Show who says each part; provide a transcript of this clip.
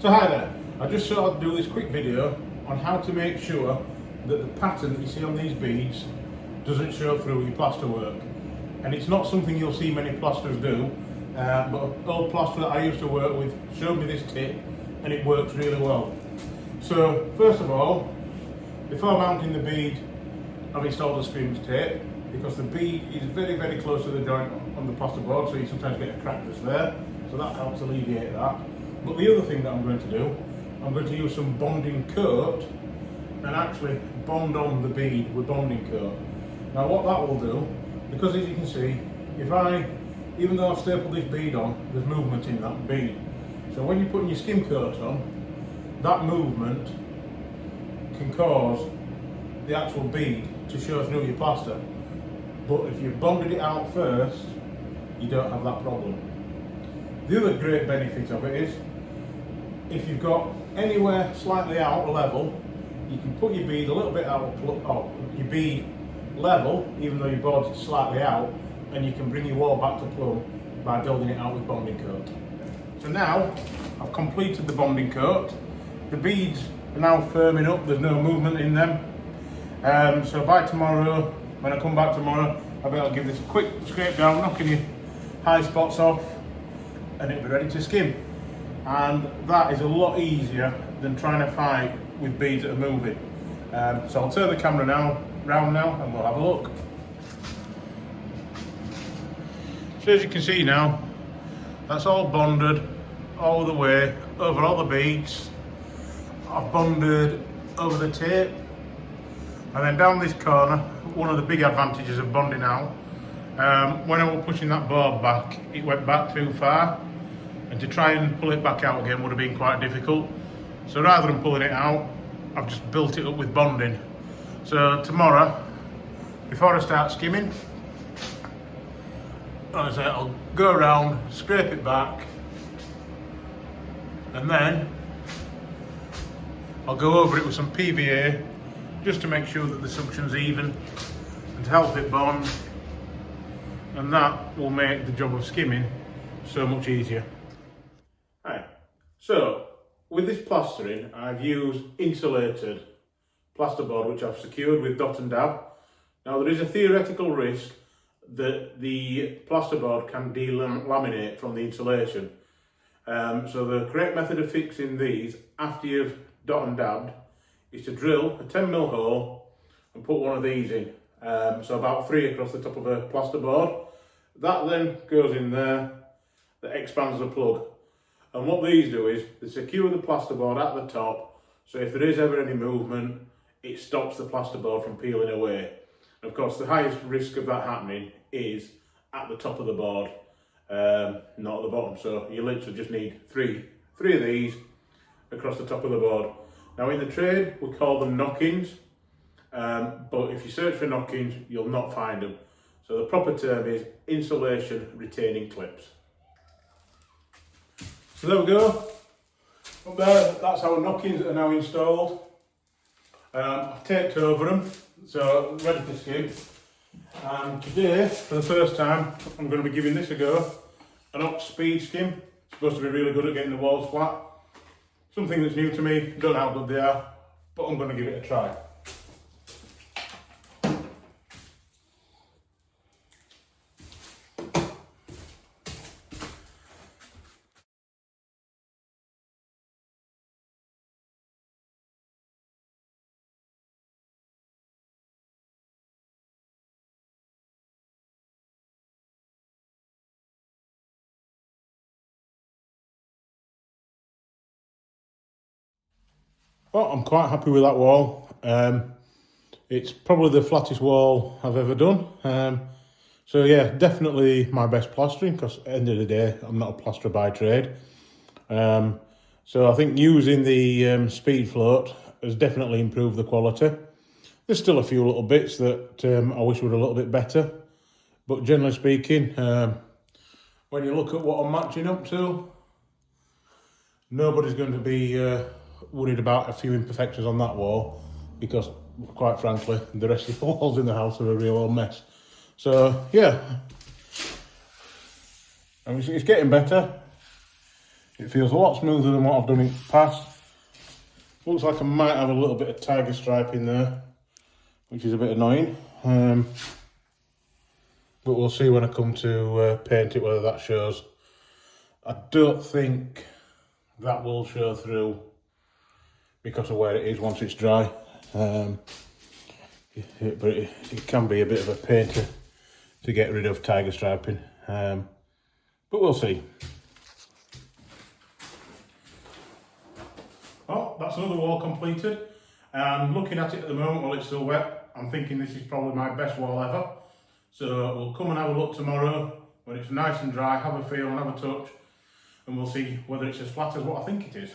Speaker 1: So hi there, I just thought I'd do this quick video on how to make sure that the pattern that you see on these beads doesn't show through your plaster work. And it's not something you'll see many plasterers do, but an old plasterer that I used to work with showed me this tip and it works really well. So first of all, before mounting the bead, I've installed a screws tape because the bead is very close to the joint on the plasterboard, so you sometimes get a crack just there, so that helps alleviate that. But the other thing that I'm going to do, I'm going to use some bonding coat and actually bond on the bead with bonding coat. Now what that will do, because as you can see, even though I've stapled this bead on, there's movement in that bead. So when you're putting your skim coat on, that movement can cause the actual bead to show through your plaster. But if you've bonded it out first, you don't have that problem. The other great benefit of it is, if you've got anywhere slightly out of level, you can put your bead a little bit out of your bead level, even though your board is slightly out, and you can bring your wall back to plumb by building it out with bonding coat. So now I've completed the bonding coat. The beads are now firming up, there's no movement in them. So by tomorrow, when I come back tomorrow, I'll be able to give this a quick scrape down, knocking your high spots off, and it'll be ready to skim. And that is a lot easier than trying to fight with beads that are moving. So I'll turn the camera round now and we'll have a look. So as you can see now, that's all bonded all the way over all the beads. I've bonded over the tape, and then down this corner, one of the big advantages of bonding out, when I was pushing that board back, it went back too far, and to try and pull it back out again would have been quite difficult. So rather than pulling it out, I've just built it up with bonding. So tomorrow, before I start skimming, I'll go around, scrape it back, and then I'll go over it with some PVA just to make sure that the suction's even and to help it bond, and that will make the job of skimming so much easier. Right, so with this plastering, I've used insulated plasterboard which I've secured with dot and dab. Now there is a theoretical risk that the plasterboard can delaminate from the insulation. So the correct method of fixing these after you've dot and dabbed is to drill a 10mm hole and put one of these in. So about 3 across the top of a plasterboard. That then goes in there, that expands the plug. And what these do is they secure the plasterboard at the top, so if there is ever any movement, it stops the plasterboard from peeling away. And of course, the highest risk of that happening is at the top of the board, not at the bottom. So you literally just need three of these across the top of the board. Now in the trade, we call them knock-ins, but if you search for knock-ins, you'll not find them. So the proper term is insulation retaining clips. So there we go. Up there, that's our knock-ins that are now installed. I've taped over them, so ready to skim. And today, for the first time, I'm going to be giving this a go. An ox speed skim. It's supposed to be really good at getting the walls flat. Something that's new to me, don't know how good they are, but I'm going to give it a try. Well, I'm quite happy with that wall. It's probably the flattest wall I've ever done. So yeah, definitely my best plastering, because at the end of the day, I'm not a plasterer by trade. So I think using the speed float has definitely improved the quality. There's still a few little bits that I wish were a little bit better, but generally speaking, when you look at what I'm matching up to, nobody's going to be worried about a few imperfections on that wall, because quite frankly, the rest of the walls in the house are a real old mess. So yeah, and it's getting better. It feels a lot smoother than what I've done in the past. Looks like I might have a little bit of tiger stripe in there, which is a bit annoying. But we'll see when I come to paint it whether that shows. I don't think that will show through because of where it is once it's dry. But it can be a bit of a pain to get rid of tiger striping. But we'll see. Well, that's another wall completed. And looking at it at the moment while it's still wet, I'm thinking this is probably my best wall ever. So we'll come and have a look tomorrow when it's nice and dry, have a feel and have a touch, and we'll see whether it's as flat as what I think it is.